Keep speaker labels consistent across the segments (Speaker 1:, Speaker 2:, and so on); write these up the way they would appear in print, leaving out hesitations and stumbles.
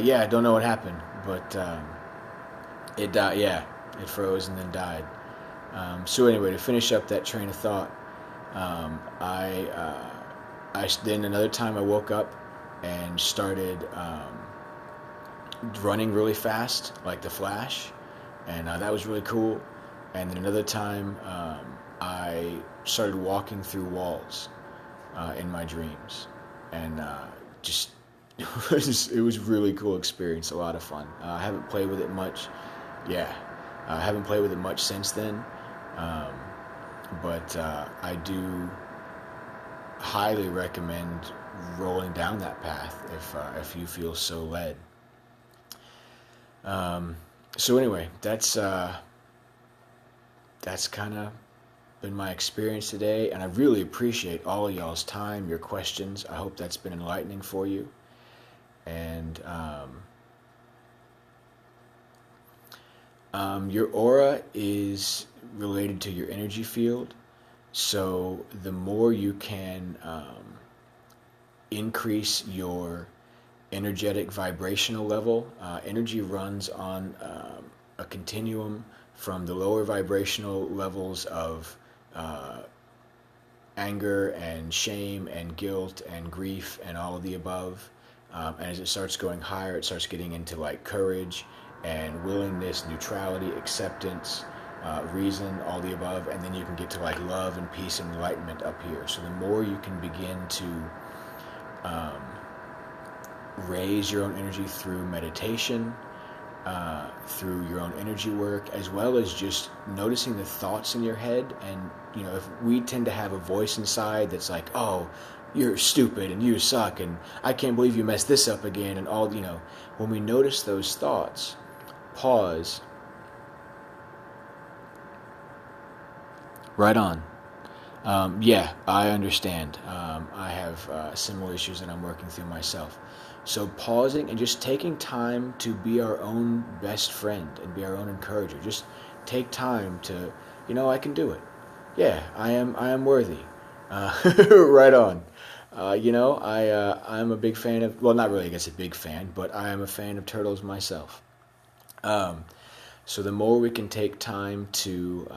Speaker 1: Yeah, I don't know what happened, but it died. Yeah, it froze and then died. So anyway, to finish up that train of thought, um, I, uh, then another time I woke up and started running really fast, like the Flash, and that was really cool. And then another time, I started walking through walls in my dreams, and just it was a really cool experience, a lot of fun. I haven't played with it much. Yeah, I haven't played with it much since then, um, but I do highly recommend rolling down that path if you feel so led. Um, so anyway, that's kind of been my experience today, and I really appreciate all of y'all's time, your questions. I hope that's been enlightening for you. And your aura is related to your energy field, so the more you can increase your energetic vibrational level. Energy runs on a continuum from the lower vibrational levels of uh, anger and shame and guilt and grief and all of the above. And as it starts going higher, it starts getting into like courage and willingness, neutrality, acceptance, reason, all the above. And then you can get to like love and peace and enlightenment up here. So the more you can begin to um, raise your own energy through meditation, through your own energy work, as well as just noticing the thoughts in your head. And if we tend to have a voice inside that's like, oh, you're stupid and you suck and I can't believe you messed this up again, and all, when we notice those thoughts, pause. Right on. Yeah, I understand. I have similar issues that I'm working through myself. So pausing and just taking time to be our own best friend and be our own encourager. Just take time to, I can do it. Yeah, I am worthy. Right on. I'm a big fan of, well, not really, I guess a big fan, but I am a fan of turtles myself. So the more we can take time to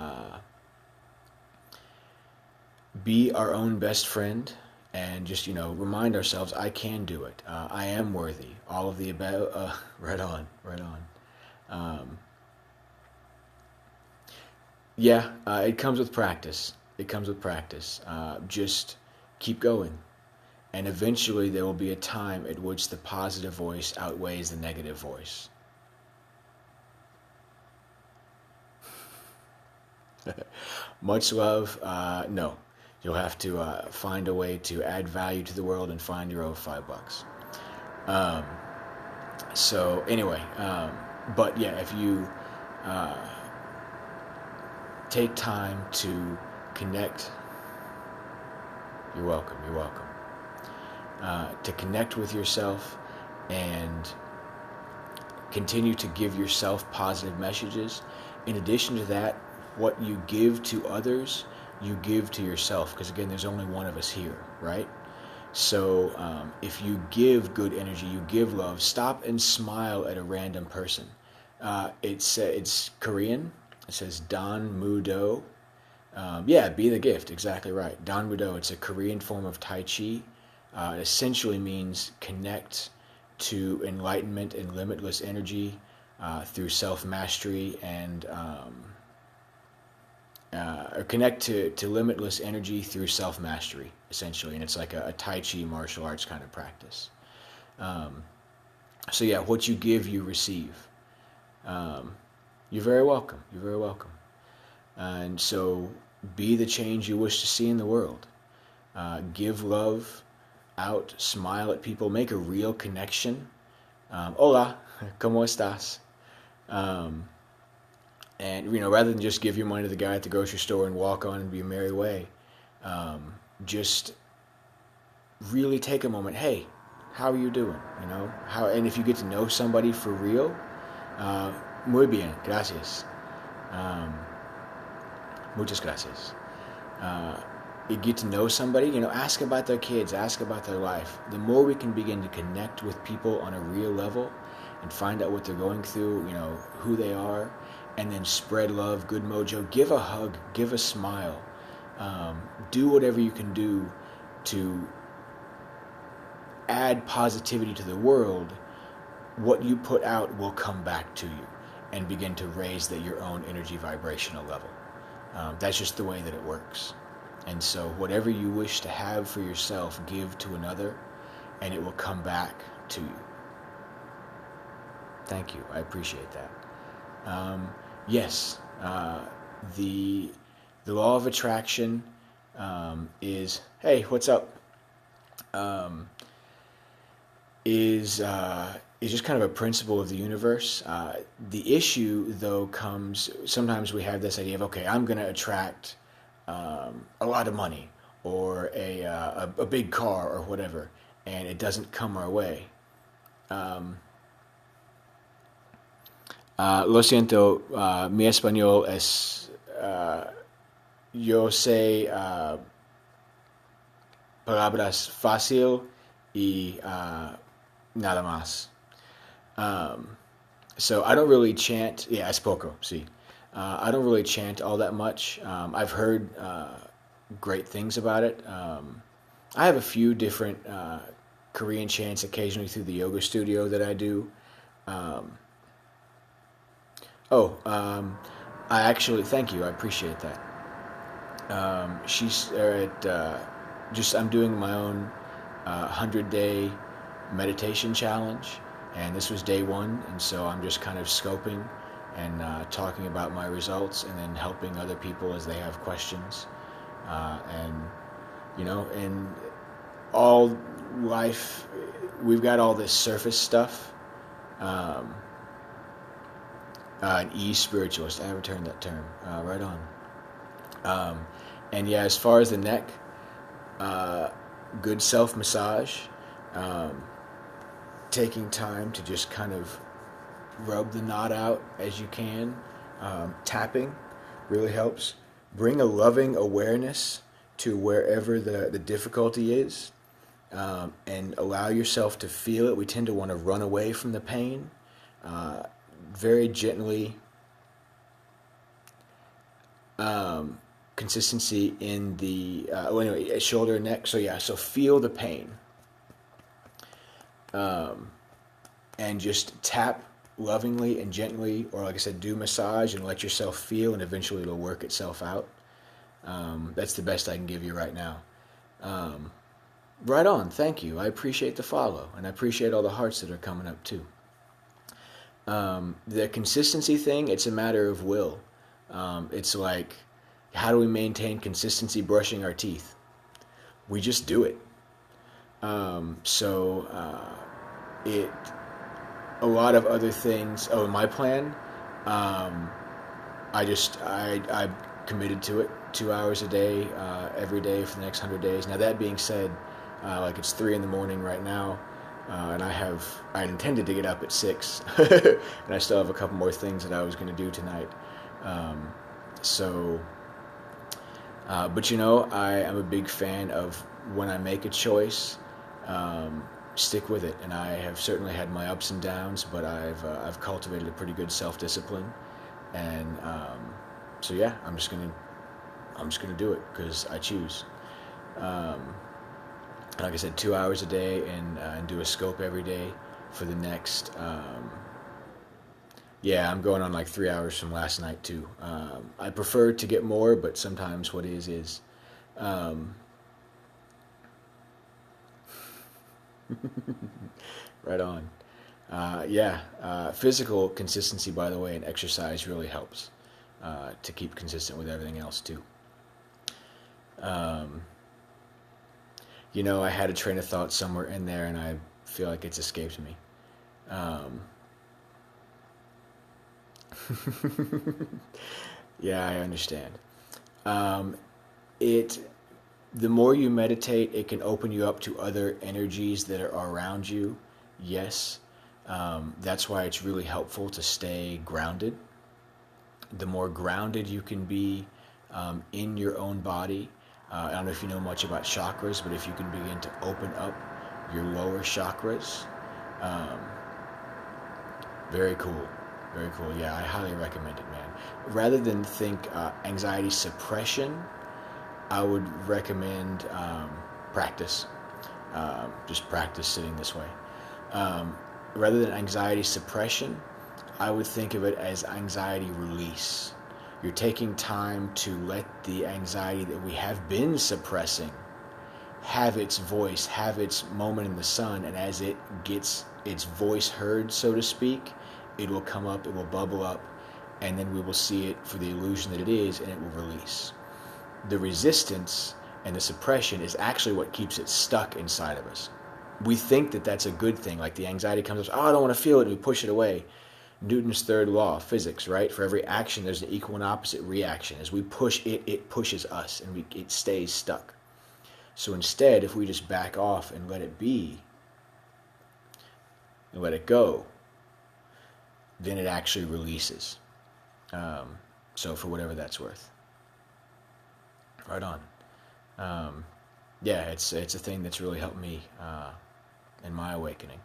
Speaker 1: be our own best friend and just, remind ourselves, I can do it. I am worthy. All of the above. Right on, right on. Yeah, it comes with practice. It comes with practice. Just keep going. And eventually there will be a time at which the positive voice outweighs the negative voice. Much love. No. You'll have to find a way to add value to the world and find your own $5. So anyway, but yeah, if you take time to connect, you're welcome. You're welcome. To connect with yourself and continue to give yourself positive messages. In addition to that, what you give to others, you give to yourself, because again, there's only one of us here, right? So if you give good energy, you give love, stop and smile at a random person. It's Korean. It says Dan Mudo. Yeah, be the gift, exactly right. Dan Mudo, it's a Korean form of Tai Chi. It essentially means connect to enlightenment and limitless energy through self-mastery and or connect to limitless energy through self-mastery, essentially. And it's like a Tai Chi martial arts kind of practice. So yeah, what you give, you receive. You're very welcome. You're very welcome. And so be the change you wish to see in the world. Give love out, smile at people, make a real connection. Hola, ¿cómo estás? And, rather than just give your money to the guy at the grocery store and walk on and be a merry way, just really take a moment. Hey, how are you doing? And if you get to know somebody for real, muy bien, gracias. Muchas gracias. you get to know somebody, ask about their kids, ask about their life. The more we can begin to connect with people on a real level and find out what they're going through, who they are, and then spread love, good mojo, give a hug, give a smile, do whatever you can do to add positivity to the world. What you put out will come back to you and begin to raise your own energy vibrational level. That's just the way that it works. And so whatever you wish to have for yourself, give to another, and it will come back to you. Thank you. I appreciate that. Yes, the law of attraction is, hey, what's up? Is just kind of a principle of the universe. The issue, though, comes, sometimes we have this idea of, okay, I'm going to attract a lot of money or a big car or whatever, and it doesn't come our way. Lo siento, mi español es, yo sé palabras fácil y nada más. So I don't really chant, es poco, sí. I don't really chant all that much. I've heard great things about it. I have a few different Korean chants occasionally through the yoga studio that I do. I actually, thank you, I appreciate that. I'm doing my own 100-day meditation challenge, and this was day one, and so I'm just kind of scoping and talking about my results, and then helping other people as they have questions. In all life, we've got all this surface stuff. An e-spiritualist, I haven't heard that term. Right on. And yeah, as far as the neck, good self-massage, taking time to just kind of rub the knot out as you can. Tapping really helps. Bring a loving awareness to wherever the difficulty is, and allow yourself to feel it. We tend to want to run away from the pain. Very gently, consistency in the shoulder and neck. So feel the pain, and just tap lovingly and gently, or like I said, do massage and let yourself feel, and eventually it'll work itself out. That's the best I can give you right now. Right on. Thank you. I appreciate the follow, and I appreciate all the hearts that are coming up too. The consistency thing, it's a matter of will. It's like, how do we maintain consistency brushing our teeth? We just do it. A lot of other things. My plan, I committed to it 2 hours a day, every day for the next 100 days. Now that being said, it's 3 a.m. right now. And I intended to get up at 6, and I still have a couple more things that I was going to do tonight. But I am a big fan of, when I make a choice, stick with it. And I have certainly had my ups and downs, but I've cultivated a pretty good self-discipline. And I'm just gonna do it because I choose. Like I said, 2 hours a day, and do a scope every day for the next. I'm going on like 3 hours from last night too. I prefer to get more, but sometimes what is. Right on. Physical consistency, by the way, and exercise really helps to keep consistent with everything else too. I had a train of thought somewhere in there, and I feel like it's escaped me. Yeah, I understand. The more you meditate, it can open you up to other energies that are around you. Yes. That's why it's really helpful to stay grounded. The more grounded you can be in your own body, I don't know if you know much about chakras, but if you can begin to open up your lower chakras, um, very cool. Very cool. Yeah, I highly recommend it, man. Rather than think anxiety suppression, I would recommend practice. Just practice sitting this way. Rather than anxiety suppression, I would think of it as anxiety release. You're taking time to let the anxiety that we have been suppressing have its voice, have its moment in the sun, and as it gets its voice heard, so to speak, it will come up, it will bubble up, and then we will see it for the illusion that it is, and it will release. The resistance and the suppression is actually what keeps it stuck inside of us. We think that that's a good thing, like the anxiety comes up, oh, I don't want to feel it, and we push it away. Newton's third law of physics, right? For every action, there's an equal and opposite reaction. As we push it, it pushes us, and it stays stuck. So instead, if we just back off and let it be, and let it go, then it actually releases. So for whatever that's worth. Right on. Yeah, it's a thing that's really helped me in my awakening.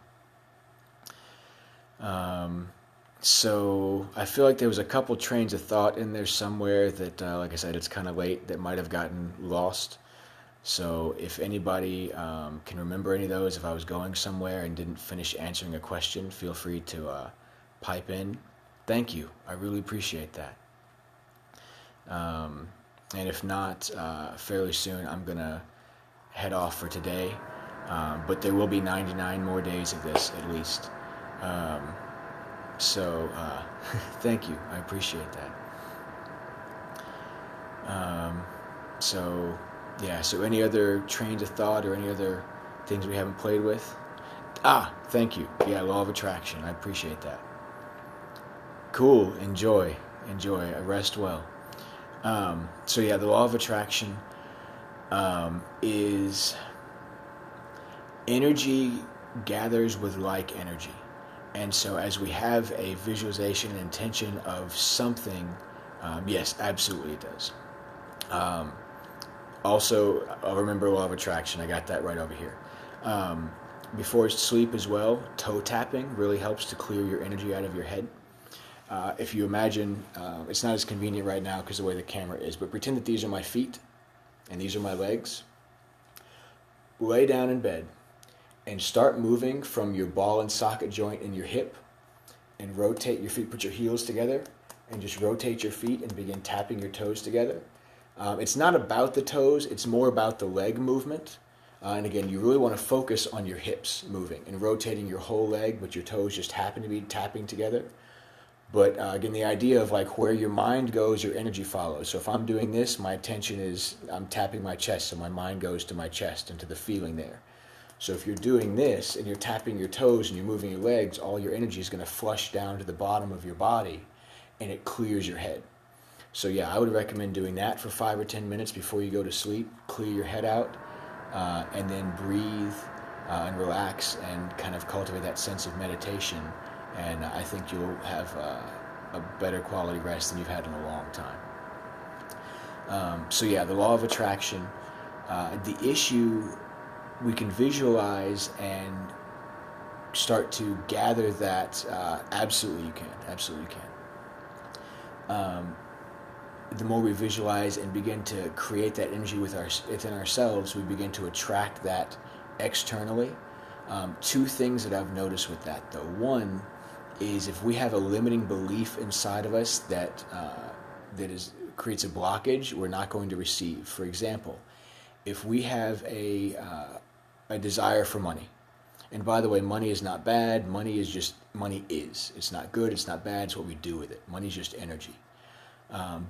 Speaker 1: So I feel like there was a couple trains of thought in there somewhere that, like I said, it's kind of late, that might have gotten lost. So if anybody can remember any of those, if I was going somewhere and didn't finish answering a question, feel free to pipe in. Thank you. I really appreciate that. And if not, fairly soon I'm going to head off for today. But there will be 99 more days of this at least. So thank you. I appreciate that. So yeah, so any other trains of thought or any other things we haven't played with? Thank you. Yeah, law of attraction. I appreciate that. Cool. Enjoy. Rest well. So yeah, the law of attraction is energy gathers with like energy. And so as we have a visualization and intention of something, yes, absolutely it does. Also, I'll remember law of attraction. I got that right over here. Before sleep as well, toe tapping really helps to clear your energy out of your head. If you imagine, it's not as convenient right now because of the way the camera is, but pretend that these are my feet and these are my legs. Lay down in bed and start moving from your ball and socket joint in your hip and rotate your feet. Put your heels together and just rotate your feet and begin tapping your toes together. It's not about the toes, it's more about the leg movement. And again, you really want to focus on your hips moving and rotating your whole leg, but your toes just happen to be tapping together. But again, the idea of like where your mind goes, your energy follows. So if I'm doing this, my attention is, I'm tapping my chest, so my mind goes to my chest and to the feeling there. So if you're doing this and you're tapping your toes and you're moving your legs, all your energy is going to flush down to the bottom of your body and it clears your head. So yeah, I would recommend doing that for 5 or 10 minutes before you go to sleep. Clear your head out and then breathe and relax and kind of cultivate that sense of meditation. And I think you'll have a better quality rest than you've had in a long time. So yeah, the law of attraction, the issue, we can visualize and start to gather that, absolutely you can. The more we visualize and begin to create that energy within ourselves, we begin to attract that externally. Two things that I've noticed with that, though. One is if we have a limiting belief inside of us that creates a blockage, we're not going to receive. For example, if we have a desire for money, and by the way, money is not bad. Money is. It's not good. It's not bad. It's what we do with it. Money is just energy.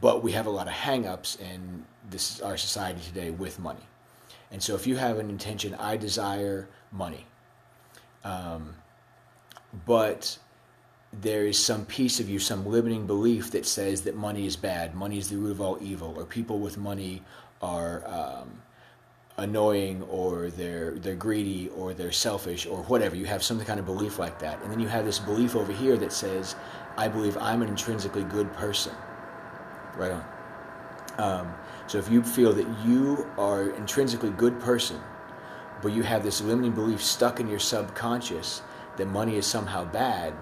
Speaker 1: But we have a lot of hang-ups in our society today with money. And so if you have an intention, I desire money, but there is some piece of you, some limiting belief that says that money is bad, money is the root of all evil, or people with money are annoying, or they're greedy, or they're selfish, or whatever. You have some kind of belief like that. And then you have this belief over here that says, I believe I'm an intrinsically good person. Right on. So if you feel that you are an intrinsically good person, but you have this limiting belief stuck in your subconscious that money is somehow bad,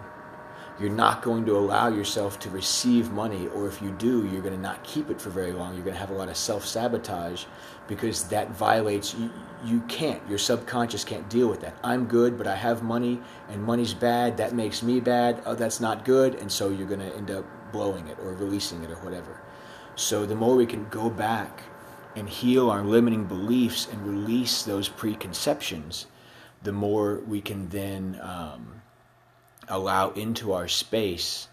Speaker 1: you're not going to allow yourself to receive money, or if you do, you're going to not keep it for very long. You're going to have a lot of self-sabotage because that violates, you can't, your subconscious can't deal with that. I'm good, but I have money, and money's bad, that makes me bad, oh, that's not good, and so you're going to end up blowing it or releasing it or whatever. So the more we can go back and heal our limiting beliefs and release those preconceptions, the more we can then allow into our space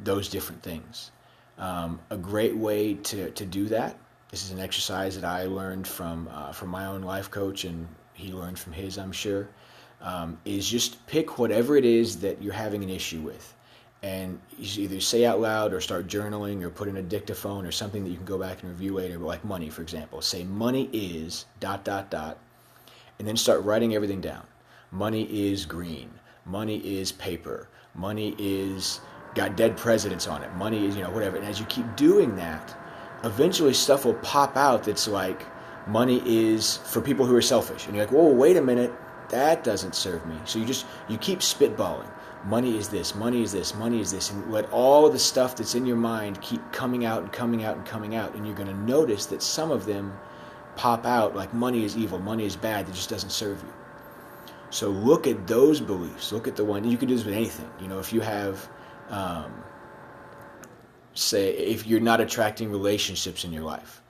Speaker 1: those different things. A great way to do that, this is an exercise that I learned from my own life coach, and he learned from his, I'm sure, is just pick whatever it is that you're having an issue with. And you should either say out loud or start journaling or put in a dictaphone or something that you can go back and review later, but like money, for example. Say money is ... and then start writing everything down. Money is green. Money is paper. Money is got dead presidents on it. Money is, whatever. And as you keep doing that, eventually stuff will pop out that's like, money is for people who are selfish. And you're like, whoa, wait a minute, that doesn't serve me. So you keep spitballing. Money is this, money is this, money is this, and let all the stuff that's in your mind keep coming out and coming out and coming out, and you're going to notice that some of them pop out like money is evil, money is bad, that just doesn't serve you. So look at those beliefs. Look at the one, you can do this with anything. If you have, say, if you're not attracting relationships in your life,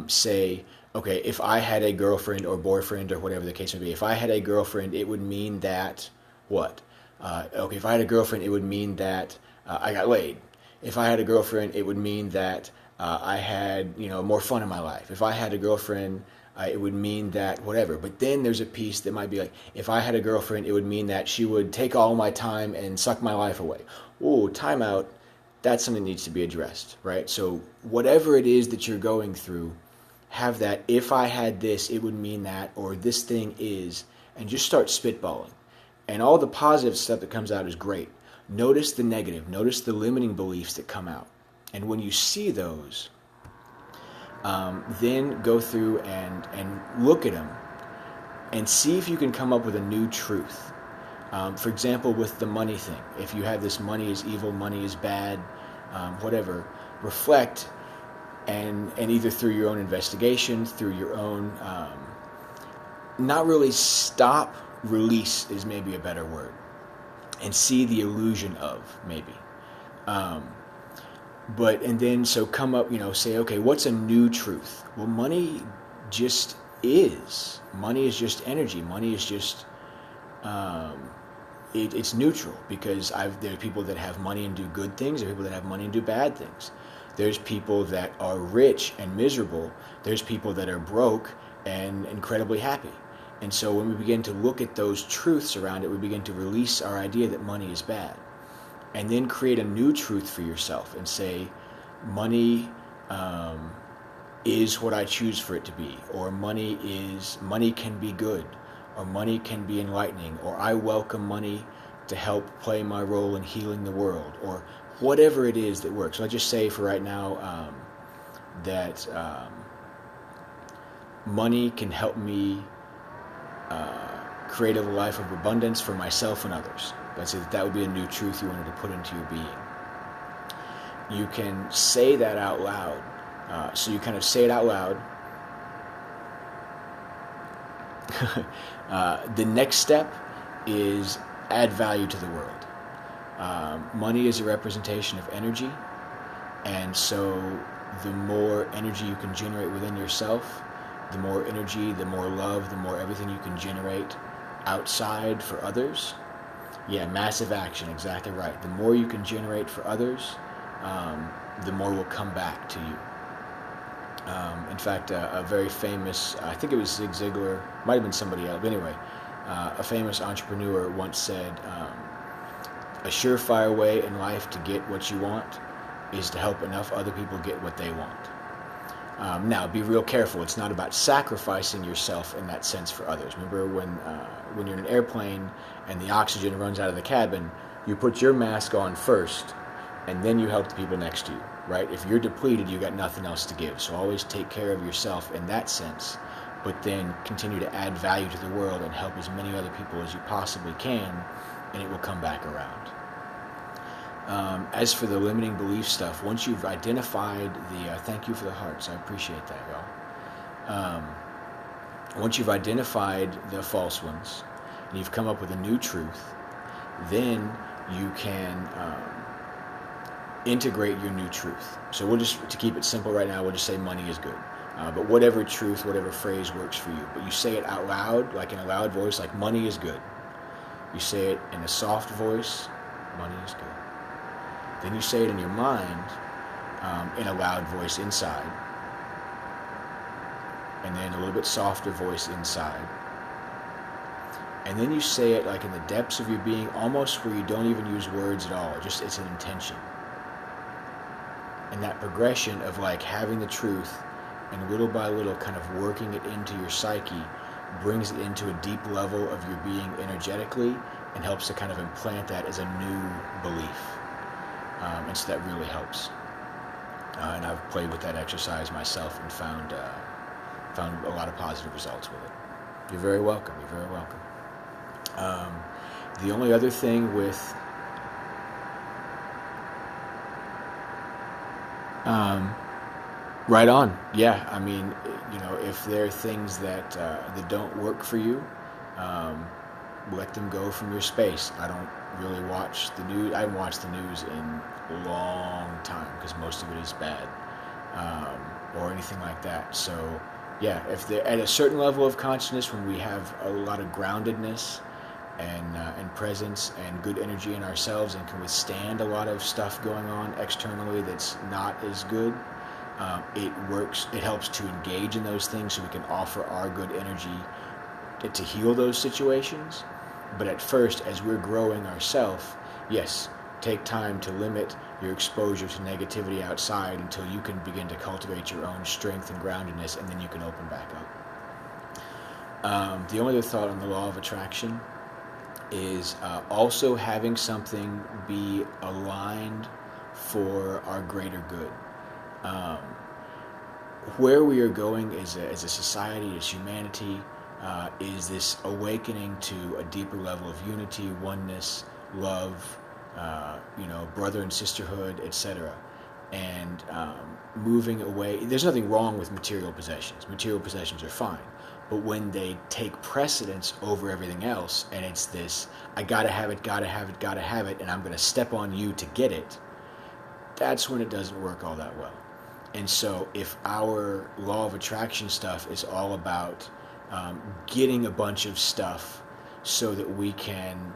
Speaker 1: say, okay, if I had a girlfriend or boyfriend or whatever the case may be, if I had a girlfriend, it would mean that what? Okay, if I had a girlfriend, it would mean that I got laid. If I had a girlfriend, it would mean that I had, more fun in my life. If I had a girlfriend, it would mean that whatever. But then there's a piece that might be like, if I had a girlfriend, it would mean that she would take all my time and suck my life away. Oh, time out. That's something that needs to be addressed, right? So whatever it is that you're going through, have that, if I had this, it would mean that, or this thing is, and just start spitballing. And all the positive stuff that comes out is great. Notice the negative. Notice the limiting beliefs that come out. And when you see those, then go through and look at them and see if you can come up with a new truth. For example, with the money thing. If you have this money is evil, money is bad, whatever, reflect and either through your own investigation, through your own, not really stop, release is maybe a better word, and see the illusion of, maybe. And then come up, say, okay, what's a new truth? Well, money just is. Money is just energy. Money is just, it's neutral, because there are people that have money and do good things. There are people that have money and do bad things. There's people that are rich and miserable. There's people that are broke and incredibly happy. And so when we begin to look at those truths around it, we begin to release our idea that money is bad. And then create a new truth for yourself and say, money is what I choose for it to be. Or money can be good. Or money can be enlightening. Or I welcome money to help play my role in healing the world. Or whatever it is that works. So I just say for right now that money can help me create a life of abundance for myself and others. That would be a new truth you wanted to put into your being. You can say that out loud. So you kind of say it out loud. The next step is add value to the world. Money is a representation of energy, and so the more energy you can generate within yourself, the more energy, the more love, the more everything you can generate outside for others. Yeah, massive action, exactly right. The more you can generate for others, the more will come back to you. In fact, a very famous, I think it was Zig Ziglar, might have been somebody else, but anyway, a famous entrepreneur once said, a surefire way in life to get what you want is to help enough other people get what they want. Now, be real careful. It's not about sacrificing yourself in that sense for others. Remember when you're in an airplane and the oxygen runs out of the cabin, you put your mask on first, and then you help the people next to you. right? If you're depleted, you got nothing else to give. So always take care of yourself in that sense, but then continue to add value to the world and help as many other people as you possibly can, and it will come back around. As for the limiting belief stuff, once you've identified thank you for the hearts, I appreciate that, y'all. Once you've identified the false ones, and you've come up with a new truth, then you can integrate your new truth. So we'll just, to keep it simple right now, we'll just say money is good. But whatever truth, whatever phrase works for you. But you say it out loud, like in a loud voice, like money is good. You say it in a soft voice, money is good. Then you say it in your mind, in a loud voice inside. And then a little bit softer voice inside. And then you say it like in the depths of your being, almost where you don't even use words at all. Just, it's an intention. And that progression of like having the truth and little by little kind of working it into your psyche brings it into a deep level of your being energetically and helps to kind of implant that as a new belief. And so that really helps. And I've played with that exercise myself and found a lot of positive results with it. You're very welcome. You're very welcome. The only other thing with right on. Yeah, I mean, you know, if there are things that don't work for you, let them go from your space. I don't really watch the news. I haven't watched the news in a long time because most of it is bad, or anything like that. So, yeah, if they're at a certain level of consciousness, when we have a lot of groundedness and presence and good energy in ourselves and can withstand a lot of stuff going on externally that's not as good, it works. It helps to engage in those things so we can offer our good energy to heal those situations. But at first, as we're growing ourselves, yes, take time to limit your exposure to negativity outside until you can begin to cultivate your own strength and groundedness, and then you can open back up. The only other thought on the law of attraction is also having something be aligned for our greater good. Where we are going as a society, as humanity, is this awakening to a deeper level of unity, oneness, love, brother and sisterhood, etc. And moving away. There's nothing wrong with material possessions. Material possessions are fine. But when they take precedence over everything else, and it's this, I gotta have it, gotta have it, gotta have it, and I'm gonna step on you to get it, that's when it doesn't work all that well. And so if our law of attraction stuff is all about getting a bunch of stuff so that we can,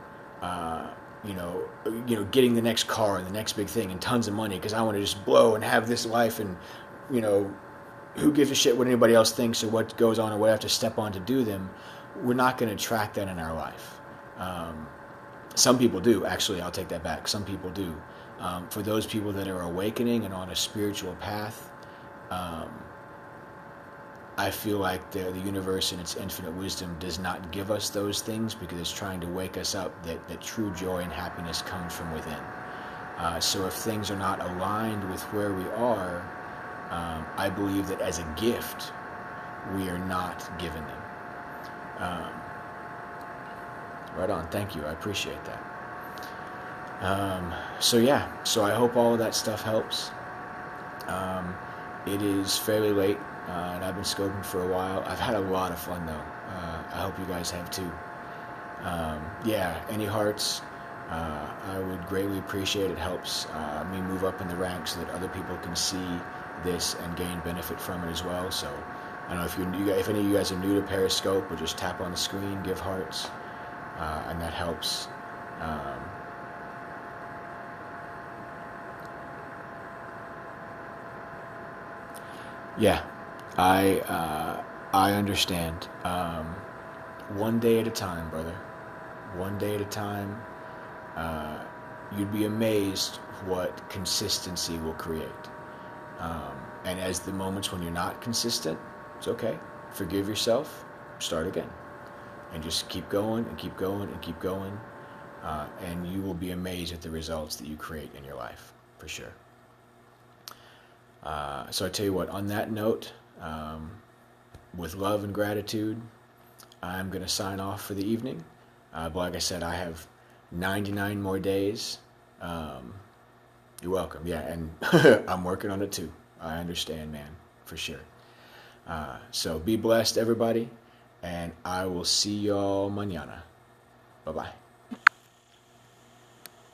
Speaker 1: getting the next car and the next big thing and tons of money because I want to just blow and have this life and, who gives a shit what anybody else thinks or what goes on or what I have to step on to do them, we're not going to attract that in our life. Some people do, actually, I'll take that back. Some people do. For those people that are awakening and on a spiritual path, I feel like the universe in its infinite wisdom does not give us those things because it's trying to wake us up that true joy and happiness comes from within. So if things are not aligned with where we are, I believe that as a gift, we are not given them. Right on. Thank you. I appreciate that. So I hope all of that stuff helps. It is fairly late, and I've been scoping for a while. I've had a lot of fun, though. I hope you guys have, too. Any hearts, I would greatly appreciate it. It helps me move up in the ranks so that other people can see this and gain benefit from it as well. So, I don't know if any of you guys are new to Periscope, or just tap on the screen, give hearts, and that helps. I understand. One day at a time, brother. One day at a time. You'd be amazed what consistency will create. And as the moments when you're not consistent, it's okay. Forgive yourself. Start again. And just keep going and keep going and keep going. And you will be amazed at the results that you create in your life, for sure. So I tell you what, on that note, with love and gratitude, I'm going to sign off for the evening. But like I said, I have 99 more days. You're welcome. Yeah, and I'm working on it too. I understand, man, for sure. So be blessed, everybody, and I will see y'all mañana. Bye-bye.